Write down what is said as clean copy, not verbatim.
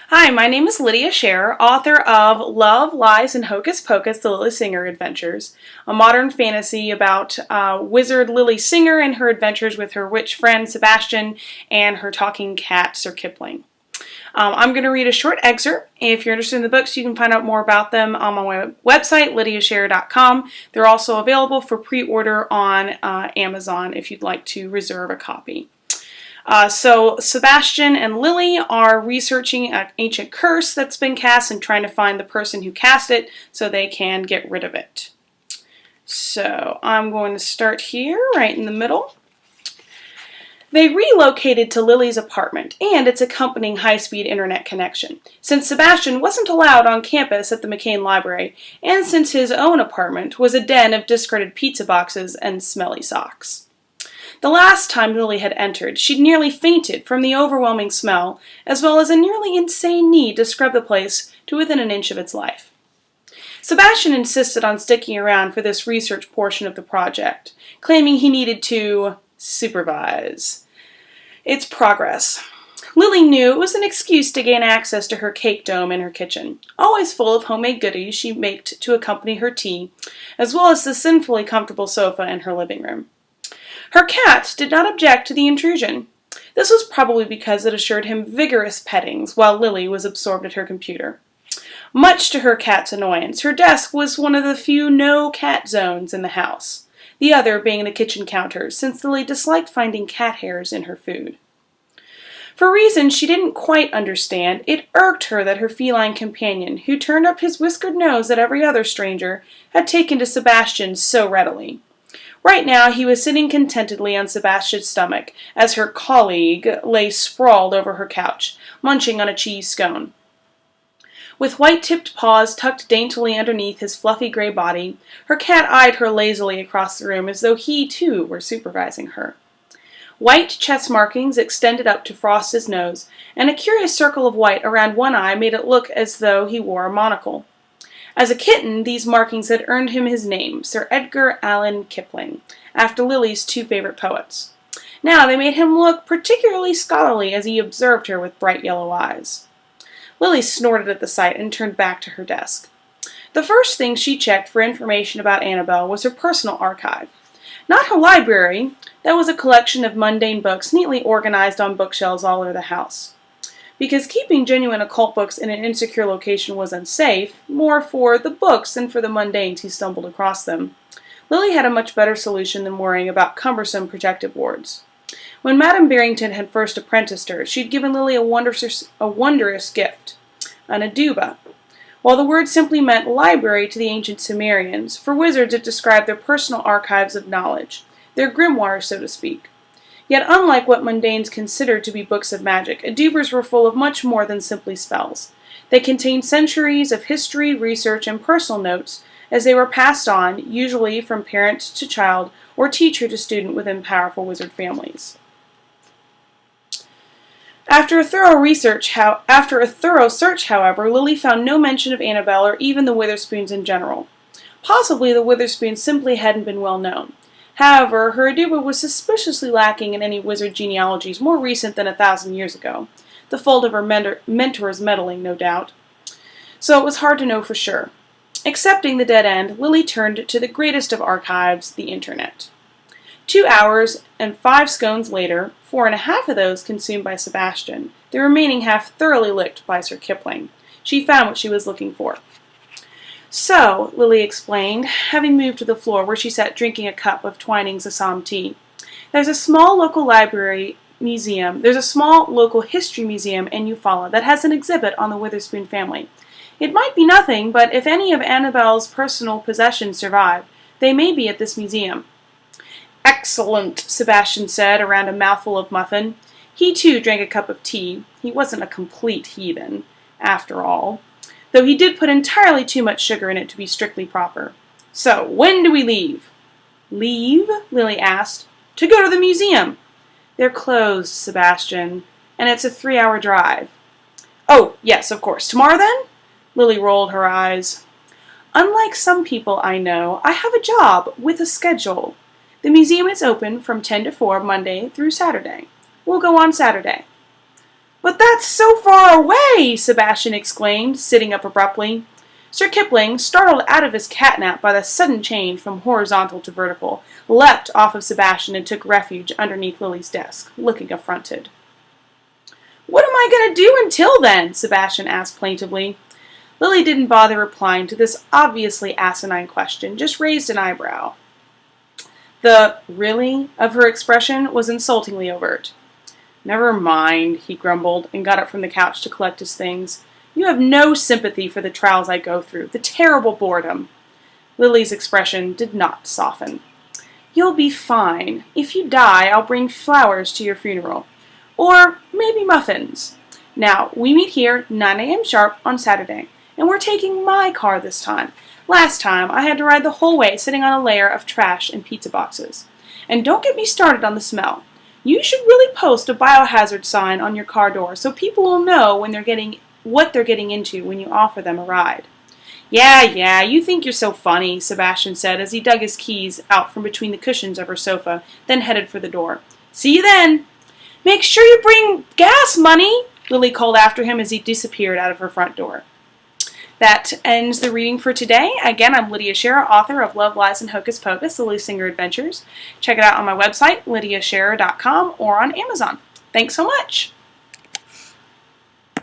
Hi, my name is Lydia Sherrer, author of Love, Lies, and Hocus Pocus, the Lily Singer Adventures, a modern fantasy about wizard Lily Singer and her adventures with her witch friend Sebastian and her talking cat Sir Kipling. I'm going to read a short excerpt. If you're interested in the books, you can find out more about them on my website, lydiasherrer.com. They're also available for pre-order on Amazon if you'd like to reserve a copy. So Sebastian and Lily are researching an ancient curse that's been cast and trying to find the person who cast it so they can get rid of it. So I'm going to start here, right in the middle. They relocated to Lily's apartment and its accompanying high-speed internet connection, since Sebastian wasn't allowed on campus at the McCain Library, and since his own apartment was a den of discarded pizza boxes and smelly socks. The last time Lily had entered, she'd nearly fainted from the overwhelming smell, as well as a nearly insane need to scrub the place to within an inch of its life. Sebastian insisted on sticking around for this research portion of the project, claiming he needed to supervise its progress. Lily knew it was an excuse to gain access to her cake dome in her kitchen, always full of homemade goodies she baked to accompany her tea, as well as the sinfully comfortable sofa in her living room. Her cat did not object to the intrusion. This was probably because it assured him vigorous pettings while Lily was absorbed at her computer. Much to her cat's annoyance, her desk was one of the few no-cat zones in the house, the other being the kitchen counter, since Lily disliked finding cat hairs in her food. For reasons she didn't quite understand, it irked her that her feline companion, who turned up his whiskered nose at every other stranger, had taken to Sebastian so readily. Right now, he was sitting contentedly on Sebastian's stomach as her colleague lay sprawled over her couch, munching on a cheese scone. With white-tipped paws tucked daintily underneath his fluffy gray body, her cat eyed her lazily across the room as though he, too, were supervising her. White chest markings extended up to Frost's nose, and a curious circle of white around one eye made it look as though he wore a monocle. As a kitten, these markings had earned him his name, Sir Edgar Allan Kipling, after Lily's two favorite poets. Now they made him look particularly scholarly as he observed her with bright yellow eyes. Lily snorted at the sight and turned back to her desk. The first thing she checked for information about Annabelle was her personal archive. Not her library. That was a collection of mundane books neatly organized on bookshelves all over the house. Because keeping genuine occult books in an insecure location was unsafe, more for the books than for the mundanes who stumbled across them, Lily had a much better solution than worrying about cumbersome protective boards. When Madame Barrington had first apprenticed her, she'd given Lily a wondrous gift, an aduba. While the word simply meant library to the ancient Sumerians, for wizards it described their personal archives of knowledge, their grimoires, so to speak. Yet unlike what mundanes considered to be books of magic, adubas were full of much more than simply spells. They contained centuries of history, research, and personal notes as they were passed on, usually from parent to child or teacher to student within powerful wizard families. After a thorough search, however, Lily found no mention of Annabelle or even the Witherspoons in general. Possibly the Witherspoons simply hadn't been well known. However, her aduba was suspiciously lacking in any wizard genealogies more recent than 1,000 years ago, the fault of her mentor's meddling, no doubt. So it was hard to know for sure. Accepting the dead end, Lily turned to the greatest of archives, the Internet. 2 hours and 5 scones later, 4.5 of those consumed by Sebastian, the remaining half thoroughly licked by Sir Kipling, she found what she was looking for. So, Lily explained, having moved to the floor where she sat drinking a cup of Twining's Assam tea. There's a small local history museum in Eufaula that has an exhibit on the Witherspoon family. It might be nothing, but if any of Annabelle's personal possessions survive, they may be at this museum. Excellent, Sebastian said around a mouthful of muffin. He too drank a cup of tea. He wasn't a complete heathen, after all, though he did put entirely too much sugar in it to be strictly proper. So, when do we leave? Leave? Lily asked. To go to the museum. They're closed, Sebastian, and it's a 3-hour drive. Oh, yes, of course. Tomorrow, then? Lily rolled her eyes. Unlike some people I know, I have a job with a schedule. The museum is open from 10 to 4 Monday through Saturday. We'll go on Saturday. "But that's so far away!" Sebastian exclaimed, sitting up abruptly. Sir Kipling, startled out of his catnap by the sudden change from horizontal to vertical, leapt off of Sebastian and took refuge underneath Lily's desk, looking affronted. "What am I going to do until then?" Sebastian asked plaintively. Lily didn't bother replying to this obviously asinine question, just raised an eyebrow. The "really" of her expression was insultingly overt. "Never mind," he grumbled, and got up from the couch to collect his things. "You have no sympathy for the trials I go through, the terrible boredom." Lily's expression did not soften. "You'll be fine. If you die, I'll bring flowers to your funeral. Or maybe muffins. Now, we meet here 9 a.m. sharp on Saturday, and we're taking my car this time. Last time, I had to ride the whole way sitting on a layer of trash and pizza boxes. And don't get me started on the smell. You should really post a biohazard sign on your car door so people will know when what they're getting into when you offer them a ride." Yeah, you think you're so funny," Sebastian said as he dug his keys out from between the cushions of her sofa, then headed for the door. "See you then." "Make sure you bring gas money," Lily called after him as he disappeared out of her front door. That ends the reading for today. Again, I'm Lydia Sherrer, author of Love, Lies, and Hocus Pocus, The Lily Singer Adventures. Check it out on my website, lydiasherrer.com, or on Amazon. Thanks so much!